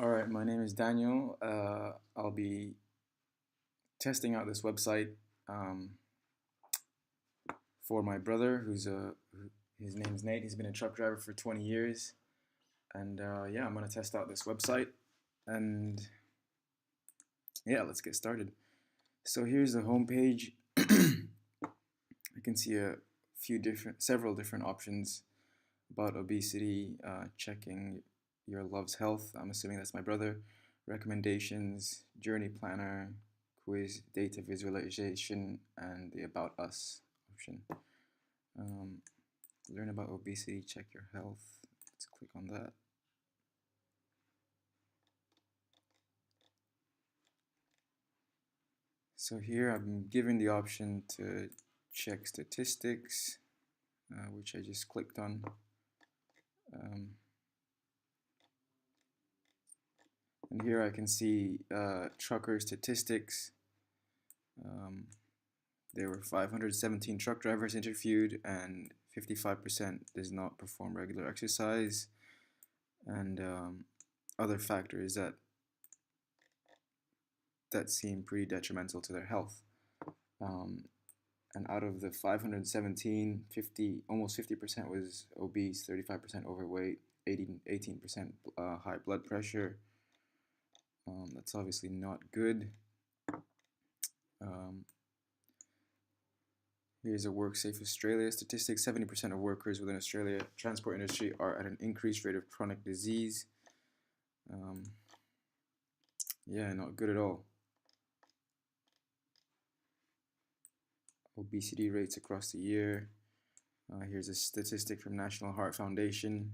All right, my name is Daniel. I'll be testing out this website um, for my brother, his name is Nate. He's been a truck driver for 20 years, and yeah, I'm gonna test out this website, and yeah, let's get started. So here's the home page. I can see several different options about obesity, checking your love's health. I'm assuming that's my brother. Recommendations, journey planner, quiz, data visualization, and the about us option. Um, learn about obesity, check your health. Let's click on that. So here I'm given the option to check statistics, which I just clicked on. Um, and here I can see trucker statistics. Um, there were 517 truck drivers interviewed, and 55% does not perform regular exercise, and other factors that seem pretty detrimental to their health. Um, and out of the 517, almost 50% was obese, 35% overweight, 18% high blood pressure. That's obviously not good. Um, Here's a WorkSafe Australia statistic. 70% of workers within Australia transport industry are at an increased rate of chronic disease. Yeah, not good at all. Obesity rates across the year. Here's a statistic from National Heart Foundation.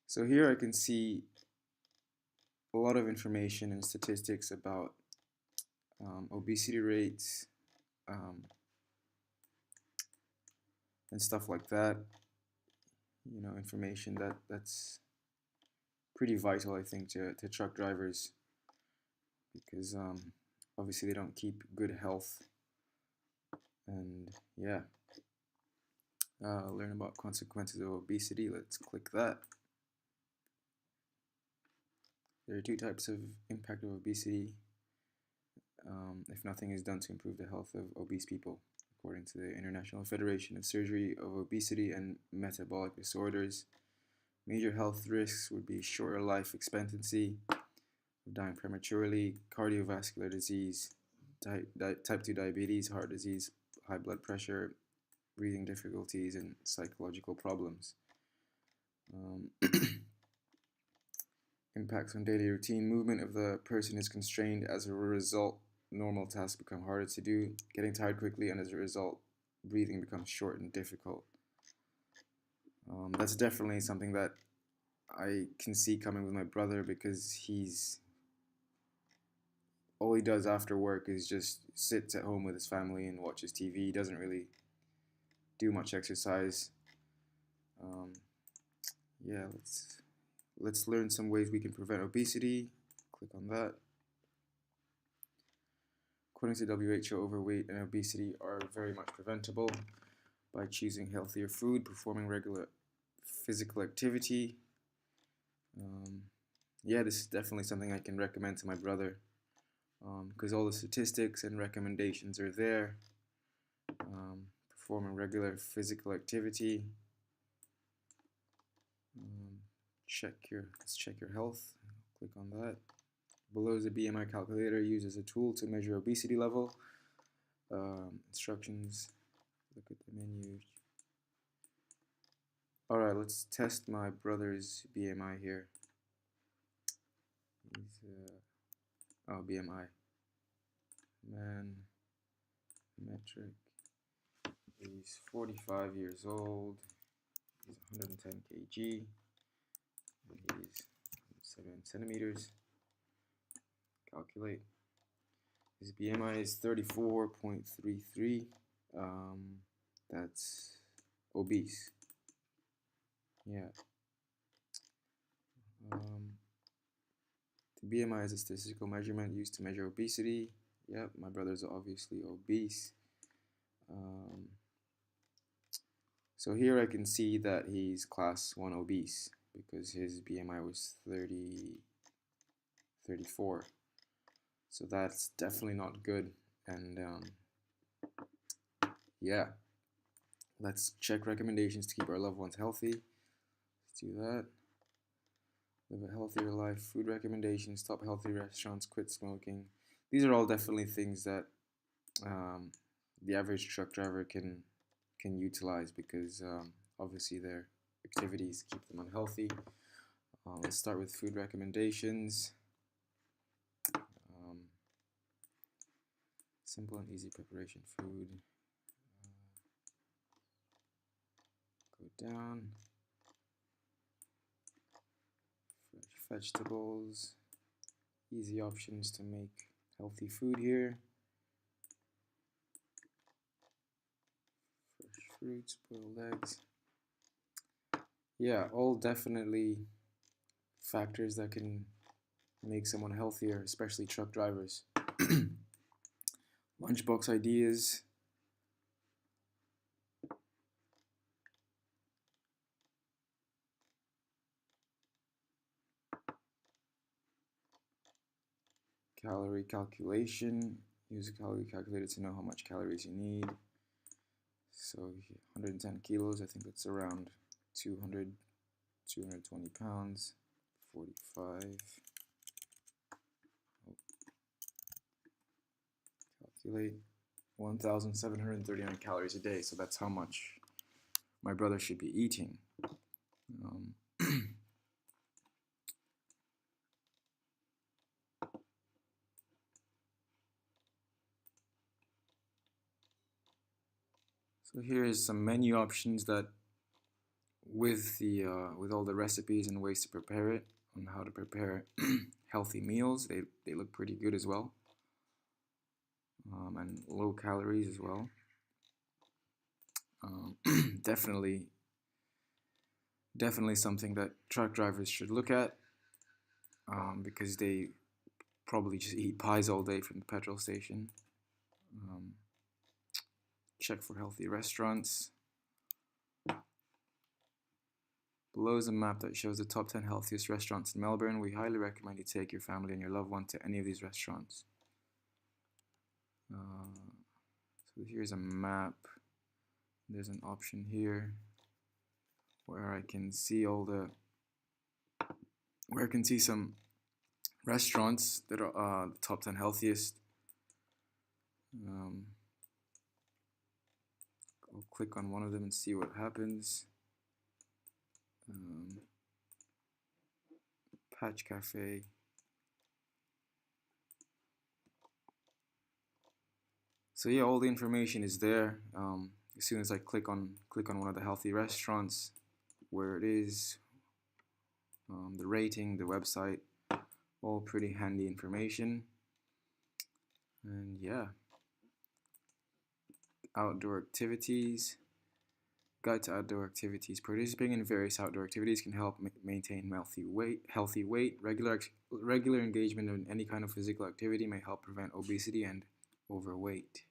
So here I can see a lot of information and statistics about obesity rates and stuff like that. You know, information that's pretty vital, I think, to truck drivers, because obviously they don't keep good health. And yeah, learn about consequences of obesity. Let's click that. There are two types of impact of obesity if nothing is done to improve the health of obese people, according to the International Federation of Surgery of Obesity and Metabolic Disorders. Major health risks would be shorter life expectancy, dying prematurely, cardiovascular disease, type 2 diabetes, heart disease, high blood pressure, breathing difficulties, and psychological problems. Impacts on daily routine. Movement of the person is constrained. As a result, normal tasks become harder to do, getting tired quickly, and as a result, breathing becomes short and difficult. That's definitely something that I can see coming with my brother, because all he does after work is just sits at home with his family and watches TV. He doesn't really do much exercise. Yeah, let's learn some ways we can prevent obesity. Click on that. According to WHO, overweight and obesity are very much preventable by choosing healthier food, performing regular physical activity. Yeah, this is definitely something I can recommend to my brother, because all the statistics and recommendations are there. Performing regular physical activity. Let's check your health. Click on that. Below is a BMI calculator used as a tool to measure obesity level. Instructions. Look at the menu. Alright, let's test my brother's BMI here. BMI. Man, metric. He's 45 years old. He's 110 kg. And he's 7 centimeters. Calculate. His BMI is 34.33. That's obese. Yeah. The BMI is a statistical measurement used to measure obesity. Yep, my brother's obviously obese. So here I can see that he's class 1 obese because his BMI was 34. So that's definitely not good. And yeah, let's check recommendations to keep our loved ones healthy. Let's do that. Live a healthier life, food recommendations, top healthy restaurants, quit smoking. These are all definitely things that the average truck driver can utilize because obviously their activities keep them unhealthy. Let's start with food recommendations. Simple and easy preparation food. Go down. Fresh vegetables. Easy options to make healthy food here. Fresh fruits, boiled eggs. Yeah, all definitely factors that can make someone healthier, especially truck drivers. Lunchbox ideas. Calorie calculation. Use a calorie calculator to know how much calories you need. So 110 kilos, I think that's around 220 pounds. 45. Calculate 1,739 calories a day. So that's how much my brother should be eating. So here is some menu options that, with all the recipes and ways to prepare it, on how to prepare healthy meals. They look pretty good as well, and low calories as well. Definitely something that truck drivers should look at, because they probably just eat pies all day from the petrol station. Check for healthy restaurants. Below is a map that shows the top 10 healthiest restaurants in Melbourne. We highly recommend you take your family and your loved one to any of these restaurants. So here's a map. There's an option here where I can see some restaurants that are the top 10 healthiest. I'll click on one of them and see what happens. Patch Cafe. So yeah, all the information is there. As soon as I click on one of the healthy restaurants, where it is, the rating, the website, all pretty handy information. And yeah, outdoor activities. Guide to outdoor activities. Participating in various outdoor activities can help maintain healthy weight. Regular engagement in any kind of physical activity may help prevent obesity and overweight.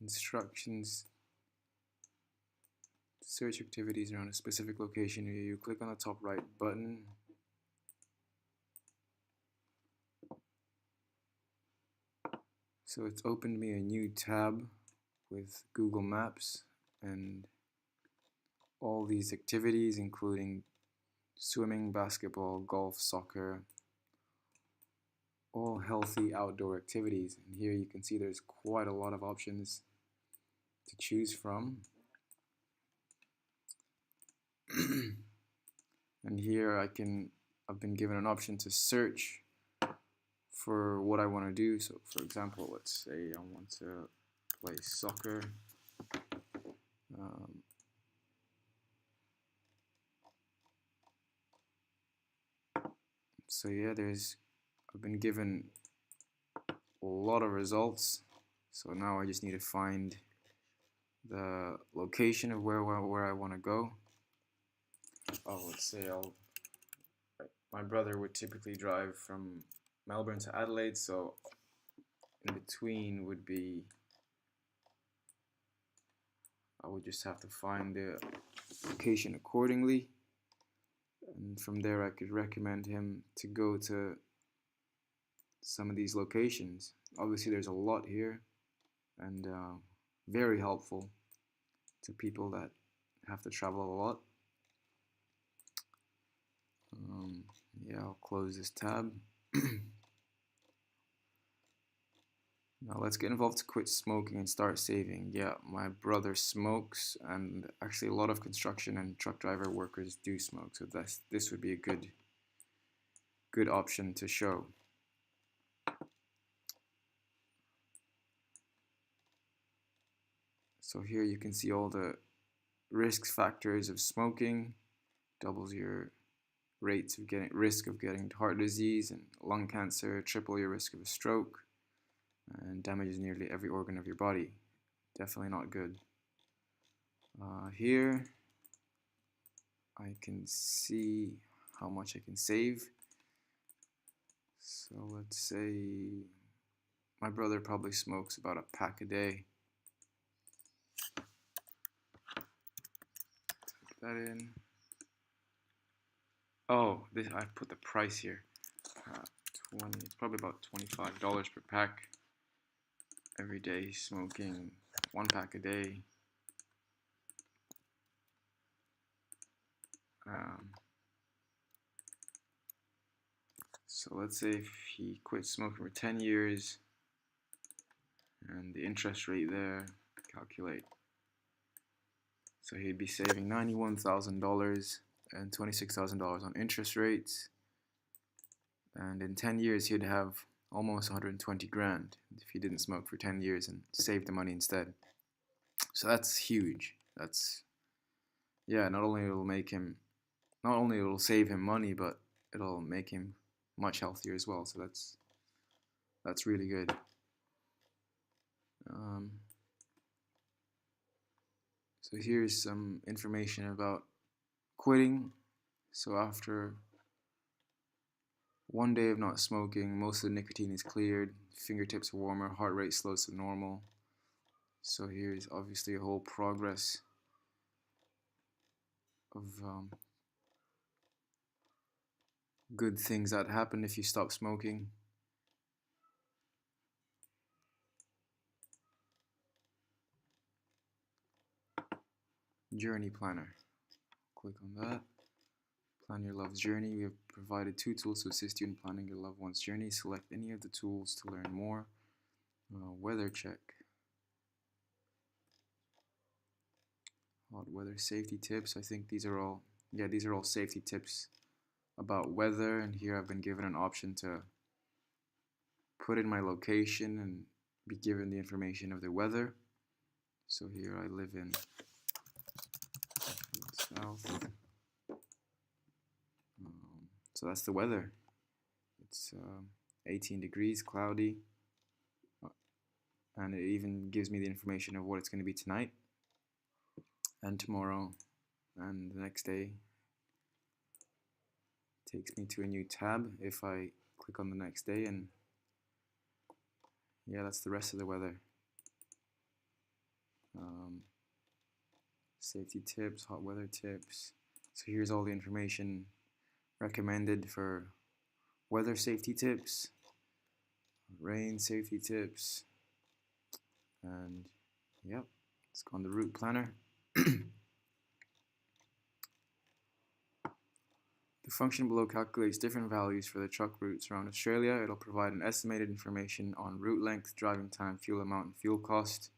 Instructions. Search activities around a specific location near you. Click on the top right button. So it's opened me a new tab with Google Maps and all these activities, including swimming, basketball, golf, soccer, all healthy outdoor activities. And here you can see there's quite a lot of options to choose from. And here I've been given an option to search for what I want to do. So for example, let's say I want to play soccer. So yeah, I've been given a lot of results. So now I just need to find the location of where I want to go. Let's say my brother would typically drive from Melbourne to Adelaide, so in between would be I would just have to find the location accordingly, and from there I could recommend him to go to some of these locations. Obviously there's a lot here, and very helpful to people that have to travel a lot. Yeah, I'll close this tab. Now let's get involved to quit smoking and start saving. Yeah, my brother smokes, and actually a lot of construction and truck driver workers do smoke, so this would be a good option to show. So here you can see all the risk factors of smoking. Doubles your risk of getting heart disease and lung cancer, triple your risk of a stroke, and damages nearly every organ of your body. Definitely not good. Here I can see how much I can save. So let's say my brother probably smokes about a pack a day. Type that in. Oh, I put the price here. It's probably about $25 per pack. Every day smoking 1 pack a day. So let's say if he quit smoking for 10 years, and the interest rate there, calculate. So he'd be saving $91,000 and $26,000 on interest rates. And in 10 years, he'd have almost 120 grand if he didn't smoke for 10 years and saved the money instead. So that's huge. That's, yeah, not only it'll save him money, but it'll make him much healthier as well. So that's really good. So here's some information about quitting. So after 1 day of not smoking, most of the nicotine is cleared, fingertips are warmer, heart rate slows to normal. So here's obviously a whole progress of good things that happen if you stop smoking. Journey planner. Click on that. Plan your love's journey. We have provided 2 tools to assist you in planning your loved one's journey. Select any of the tools to learn more. Weather check. Hot weather safety tips. I think these are all safety tips about weather, and here I've been given an option to put in my location and be given the information of the weather. So here I live in south. So that's the weather. It's 18 degrees, cloudy, and it even gives me the information of what it's going to be tonight and tomorrow and the next day. It takes me to a new tab if I click on the next day, and yeah, that's the rest of the weather. Safety tips, hot weather tips. So here's all the information recommended for weather safety tips, rain safety tips, and yep, let's go on the route planner. The function below calculates different values for the truck routes around Australia. It'll provide an estimated information on route length, driving time, fuel amount, and fuel cost.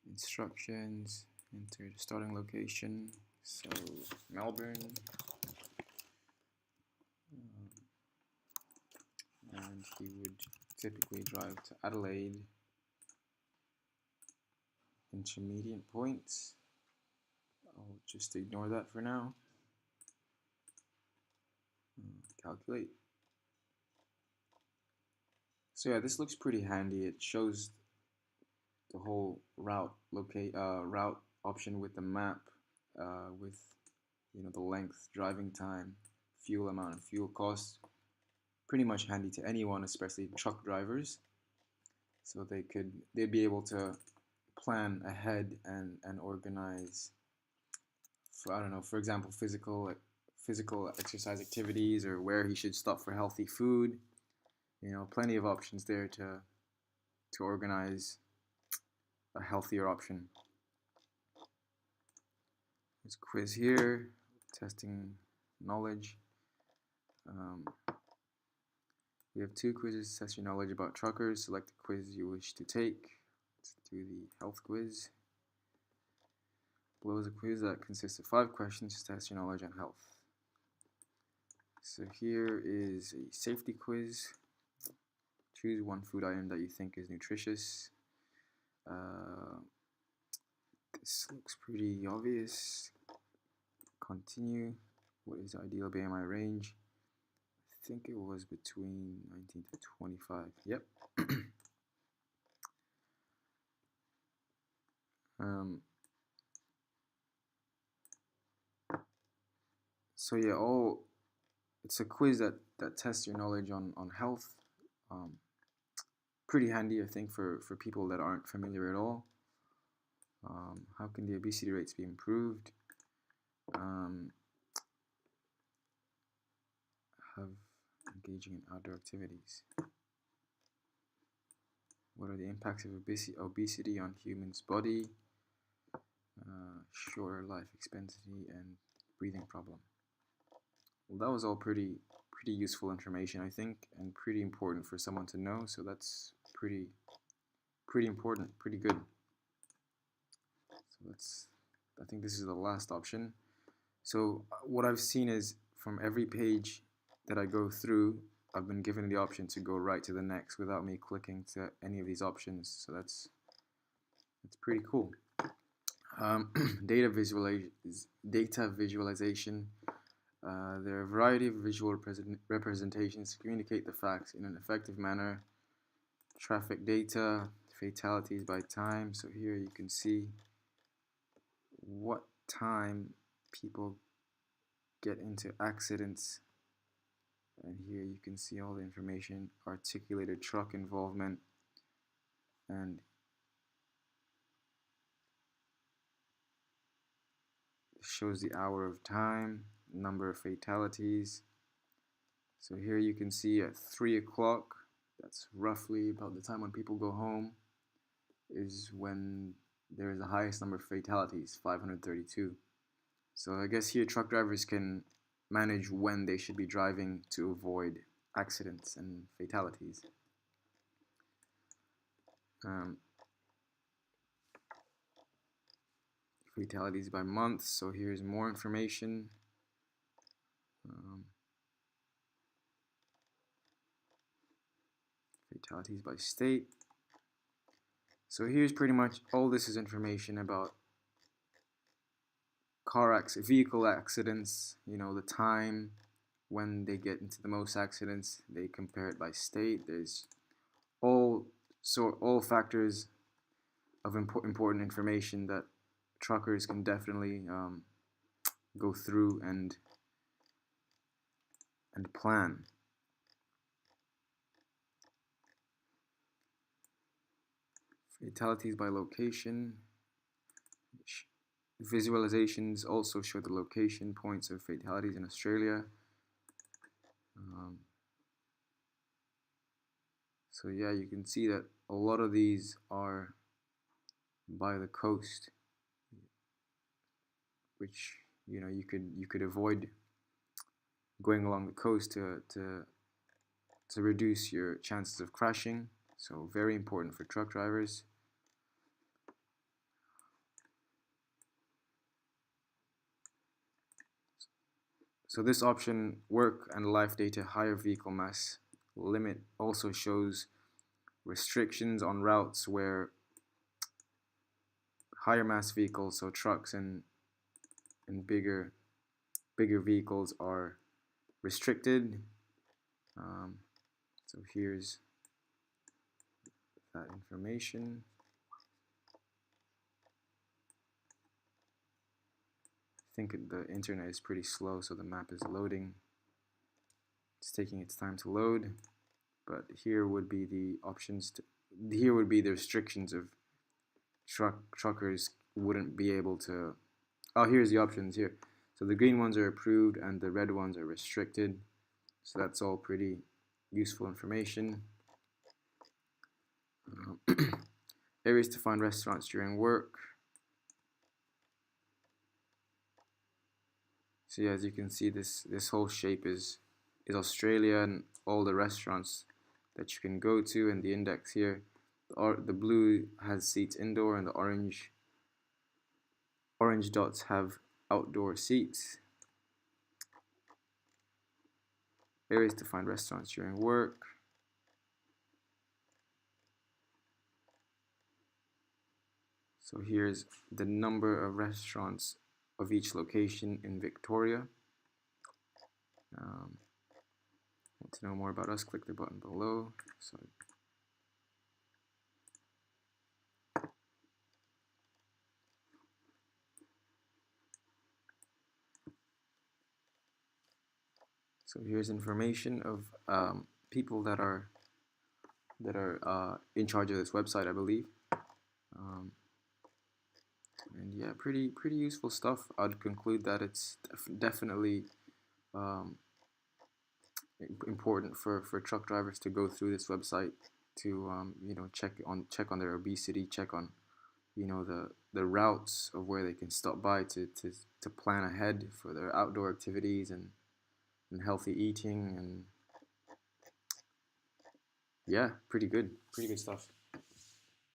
Instructions, enter the starting location, so Melbourne, and he would typically drive to Adelaide. Intermediate points, I'll just ignore that for now. Calculate. So yeah, this looks pretty handy. It shows the whole route option with the map, with the length, driving time, fuel amount, and fuel cost. Pretty much handy to anyone, especially truck drivers. So they'd be able to plan ahead and organize, for, I don't know, for example, physical exercise activities, or where he should stop for healthy food. You know, plenty of options there to organize a healthier option. There's a quiz here, testing knowledge. We have 2 quizzes to test your knowledge about truckers. Select the quiz you wish to take. Let's do the health quiz. Below is a quiz that consists of 5 questions to test your knowledge on health. So here is a safety quiz. Choose one food item that you think is nutritious. This looks pretty obvious. Continue. What is the ideal BMI range? I think it was between 19 to 25. Yep. So yeah, it's a quiz that tests your knowledge on health. Pretty handy, I think, for people that aren't familiar at all. How can the obesity rates be improved? Have engaging in outdoor activities. What are the impacts of obesity on humans' body? Shorter life expectancy and breathing problem. Well, that was all pretty useful information, I think, and pretty important for someone to know. So that's pretty important, pretty good. So I think this is the last option. So what I've seen is, from every page that I go through, I've been given the option to go right to the next without me clicking to any of these options. So that's pretty cool. Data visualization. There are a variety of visual representations to communicate the facts in an effective manner. Traffic data, fatalities by time. So here you can see what time people get into accidents, and here you can see all the information, articulated truck involvement, and it shows the hour of time, number of fatalities. So here you can see at 3 o'clock, that's roughly about the time when people go home, is when there is the highest number of fatalities, 532. So I guess here truck drivers can manage when they should be driving to avoid accidents and fatalities. Fatalities by month. So here's more information. Fatalities by state. So here's pretty much all this is information about vehicle accidents, you know, the time when they get into the most accidents. They compare it by state. There's all factors of important information that truckers can definitely go through and plan. Fatalities by location. Visualizations also show the location points of fatalities in Australia. So yeah, you can see that a lot of these are by the coast, which, you know, you could avoid going along the coast to reduce your chances of crashing. So very important for truck drivers. So this option, work and life data, higher vehicle mass limit, also shows restrictions on routes where higher mass vehicles, so trucks and bigger vehicles, are restricted. So here's that information. I think the internet is pretty slow, so the map is loading. It's taking its time to load, but here would be the options here would be the restrictions of truckers wouldn't be able to. Oh, here's the options here. So the green ones are approved and the red ones are restricted. So that's all pretty useful information. Areas to find restaurants during work. So yeah, as you can see, this whole shape is Australia and all the restaurants that you can go to, and the index here. The blue has seats indoor, and the orange dots have outdoor seats. Areas to find restaurants during work. So here's the number of restaurants of each location in Victoria. Want to know more about us? Click the button below. So here's information of people that are in charge of this website, I believe. And yeah, pretty useful stuff. I'd conclude that it's definitely important for truck drivers to go through this website to check on their obesity, check on the routes of where they can stop by to plan ahead for their outdoor activities and healthy eating, and yeah, pretty good stuff.